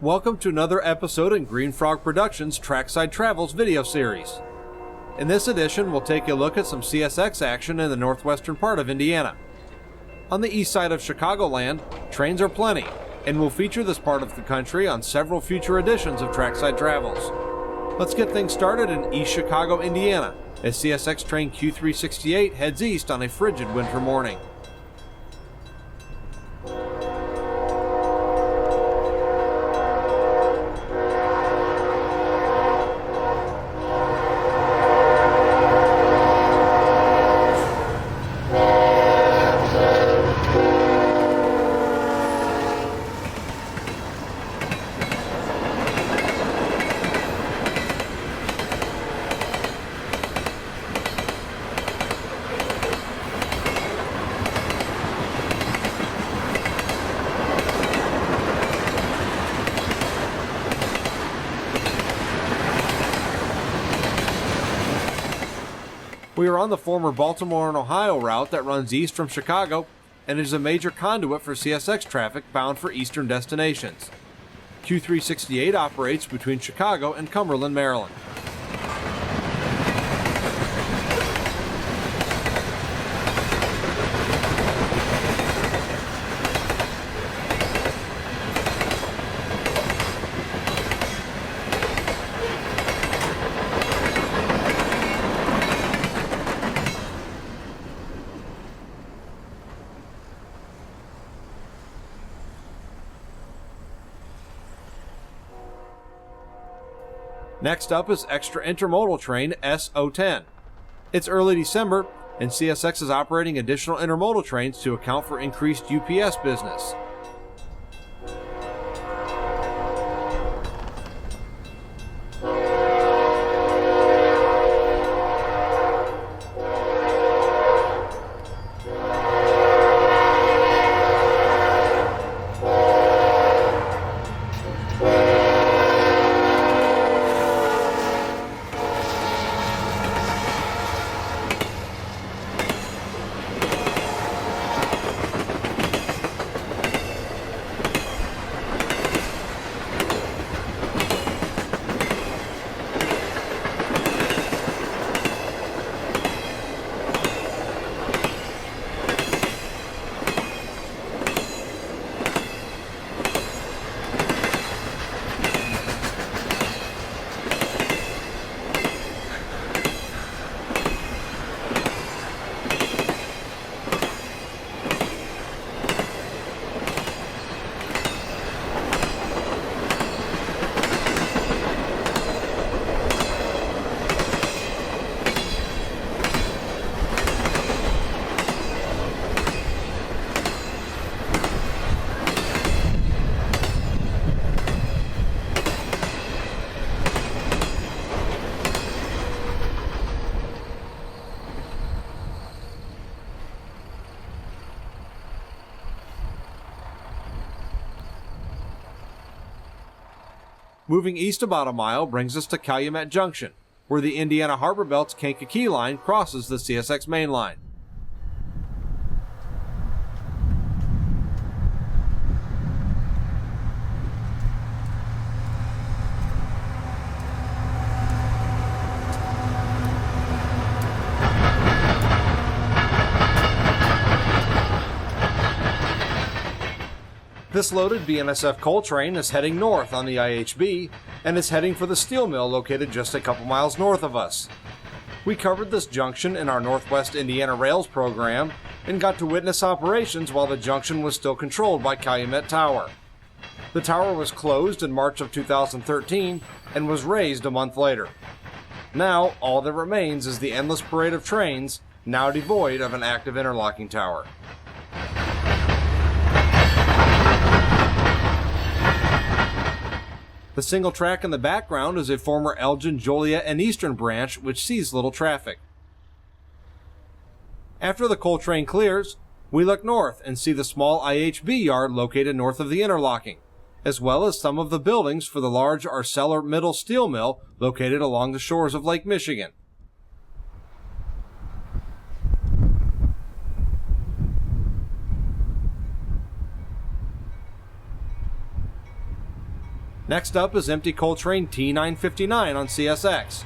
Welcome to another episode in Green Frog Productions' Trackside Travels video series. In this edition, we'll take a look at some CSX action in the northwestern part of Indiana. On the east side of Chicagoland, trains are plenty, and we'll feature this part of the country on several future editions of Trackside Travels. Let's get things started in East Chicago, Indiana, as CSX train Q368 heads east on a frigid winter morning. We are on the former Baltimore and Ohio route that runs east from Chicago and is a major conduit for CSX traffic bound for eastern destinations. Q368 operates between Chicago and Cumberland, Maryland. Next up is extra intermodal train S010. It's early December, and CSX is operating additional intermodal trains to account for increased UPS business. Moving east about a mile brings us to Calumet Junction, where the Indiana Harbor Belt's Kankakee line crosses the CSX main line. This loaded BNSF coal train is heading north on the IHB and is heading for the steel mill located just a couple miles north of us. We covered this junction in our Northwest Indiana Rails program and got to witness operations while the junction was still controlled by Calumet Tower. The tower was closed in March of 2013 and was raised a month later. Now, all that remains is the endless parade of trains, now devoid of an active interlocking tower. The single track in the background is a former Elgin, Joliet, and Eastern branch which sees little traffic. After the coal train clears, we look north and see the small IHB yard located north of the interlocking, as well as some of the buildings for the large ArcelorMittal steel mill located along the shores of Lake Michigan. Next up is empty coal train T959 on CSX.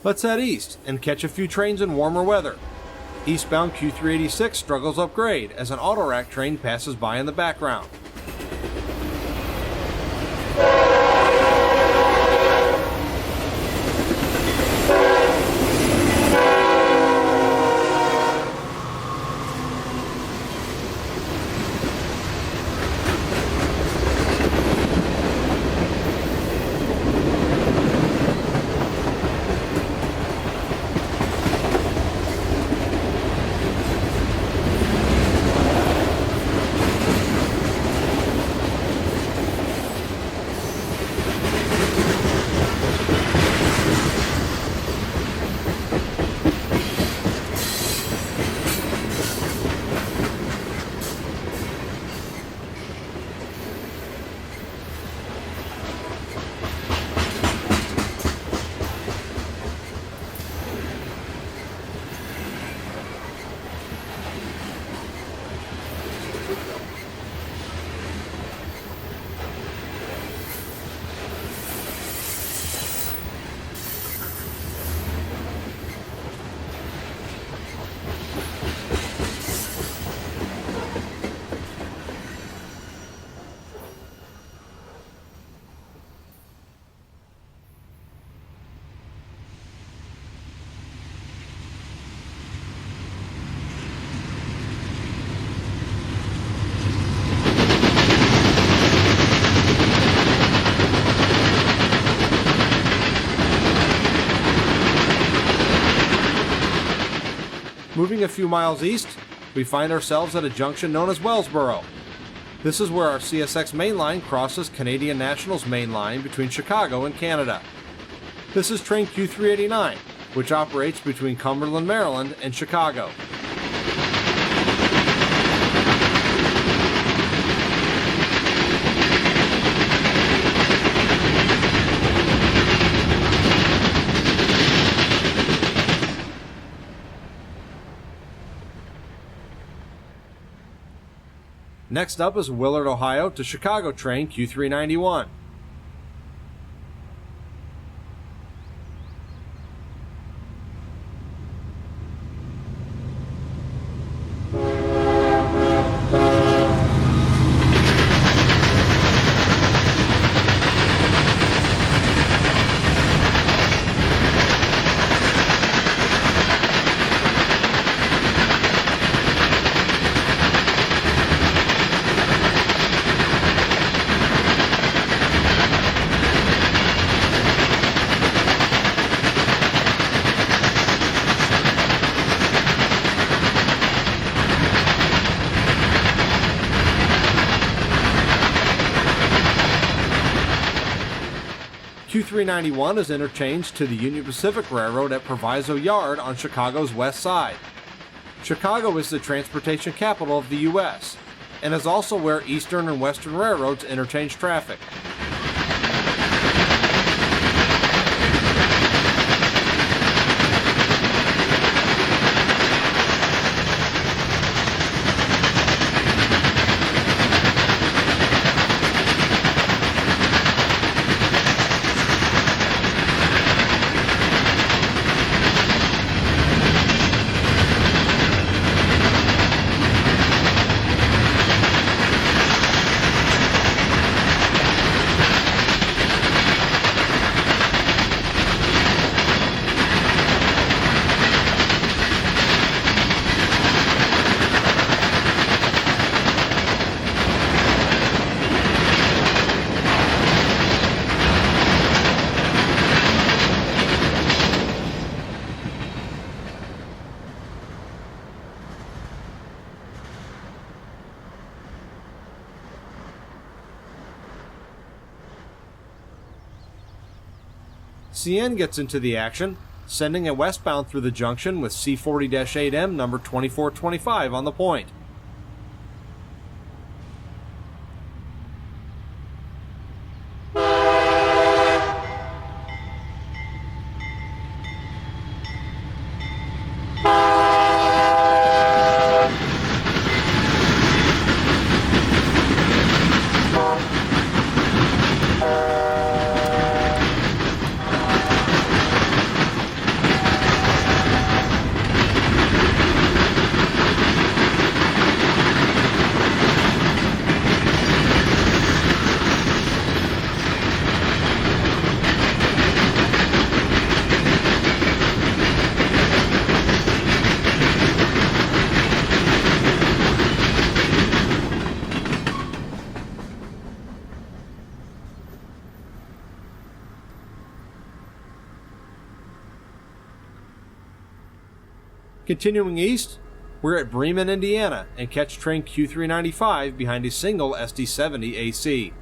Let's head east and catch a few trains in warmer weather. Eastbound Q386 struggles up grade as an autorack train passes by in the background. Moving a few miles east, we find ourselves at a junction known as Wellsboro. This is where our CSX main line crosses Canadian National's main line between Chicago and Canada. This is train Q389, which operates between Cumberland, Maryland and Chicago. Next up is Willard, Ohio to Chicago train Q391. Q391 is interchanged to the Union Pacific Railroad at Proviso Yard on Chicago's west side. Chicago is the transportation capital of the U.S. and is also where Eastern and Western railroads interchange traffic. CN gets into the action, sending a westbound through the junction with C40-8M number 2425 on the point. Continuing east, we're at Bremen, Indiana, and catch train Q395 behind a single SD70 AC.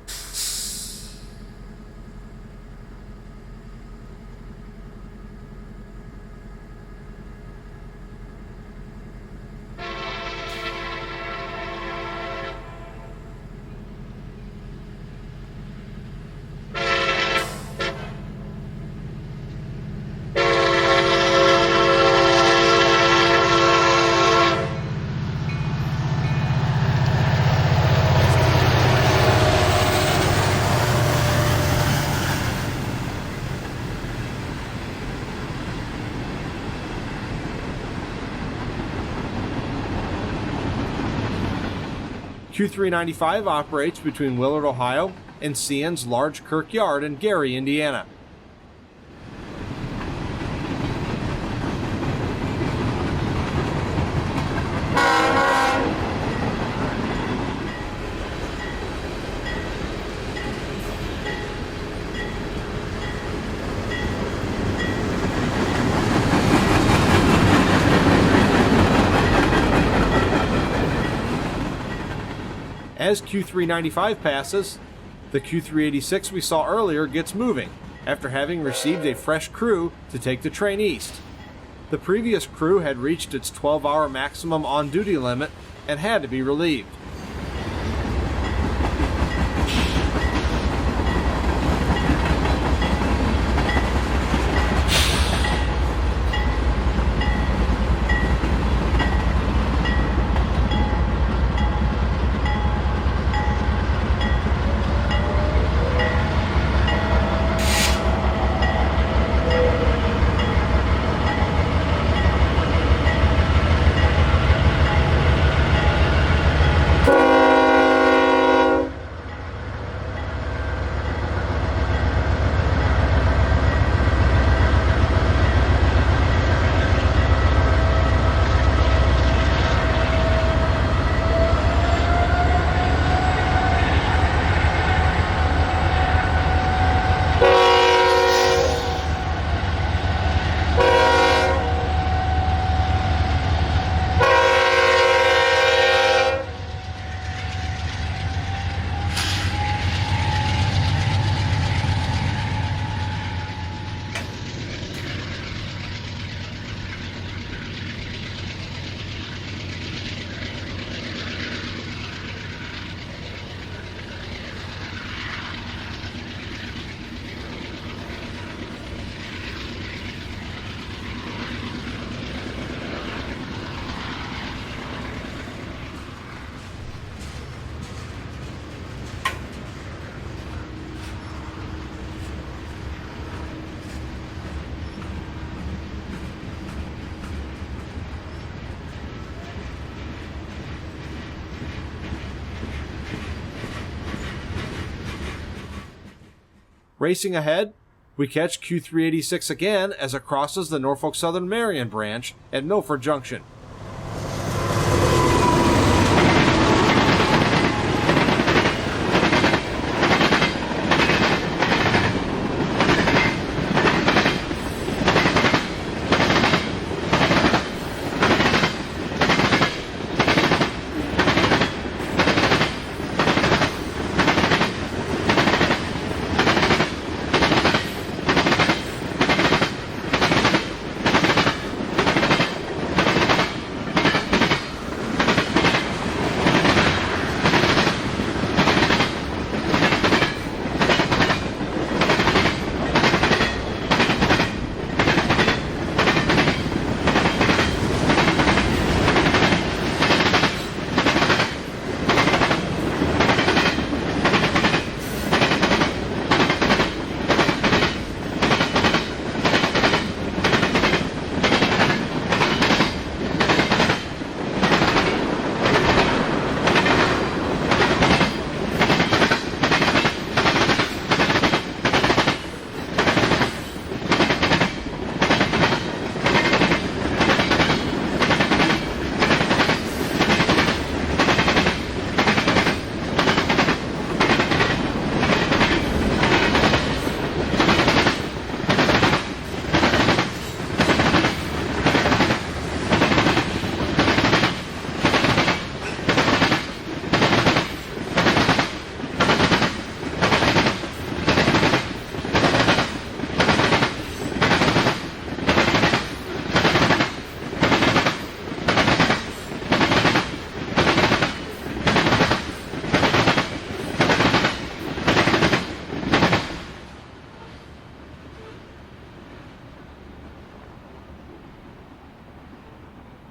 Q395 operates between Willard, Ohio, and CN's Large Kirk Yard in Gary, Indiana. As Q395 passes, the Q386 we saw earlier gets moving, after having received a fresh crew to take the train east. The previous crew had reached its 12-hour maximum on-duty limit and had to be relieved. Racing ahead, we catch Q386 again as it crosses the Norfolk Southern Marion branch at Milford Junction.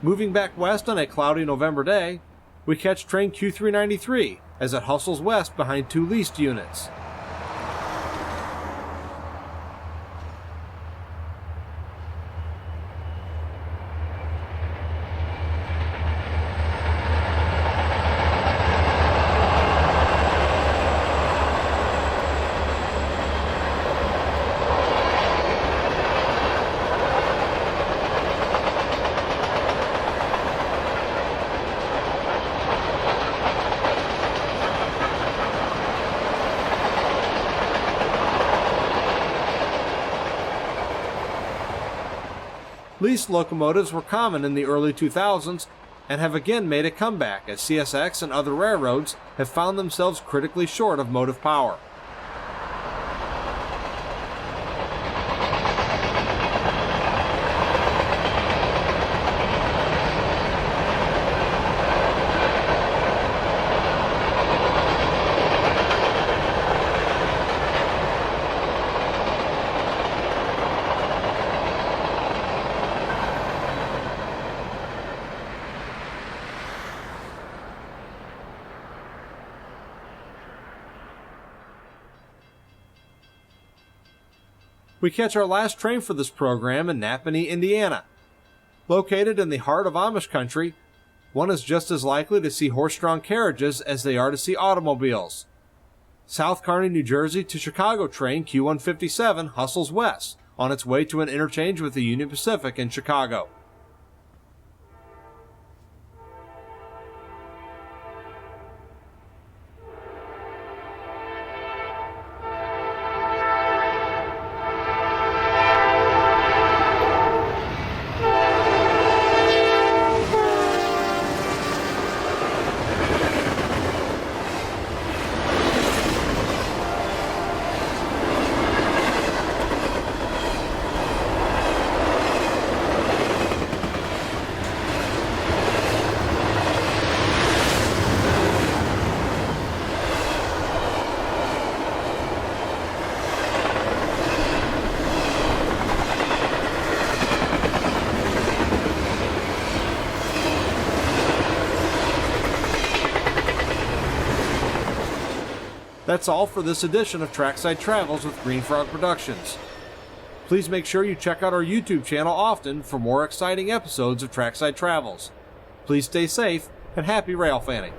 Moving back west on a cloudy November day, we catch train Q393 as it hustles west behind two leased units. Leased locomotives were common in the early 2000s and have again made a comeback as CSX and other railroads have found themselves critically short of motive power. We catch our last train for this program in Napanee, Indiana. Located in the heart of Amish country, one is just as likely to see horse-drawn carriages as they are to see automobiles. South Kearney, New Jersey to Chicago train Q157 hustles west on its way to an interchange with the Union Pacific in Chicago. That's all for this edition of Trackside Travels with Green Frog Productions. Please make sure you check out our YouTube channel often for more exciting episodes of Trackside Travels. Please stay safe and happy rail fanning.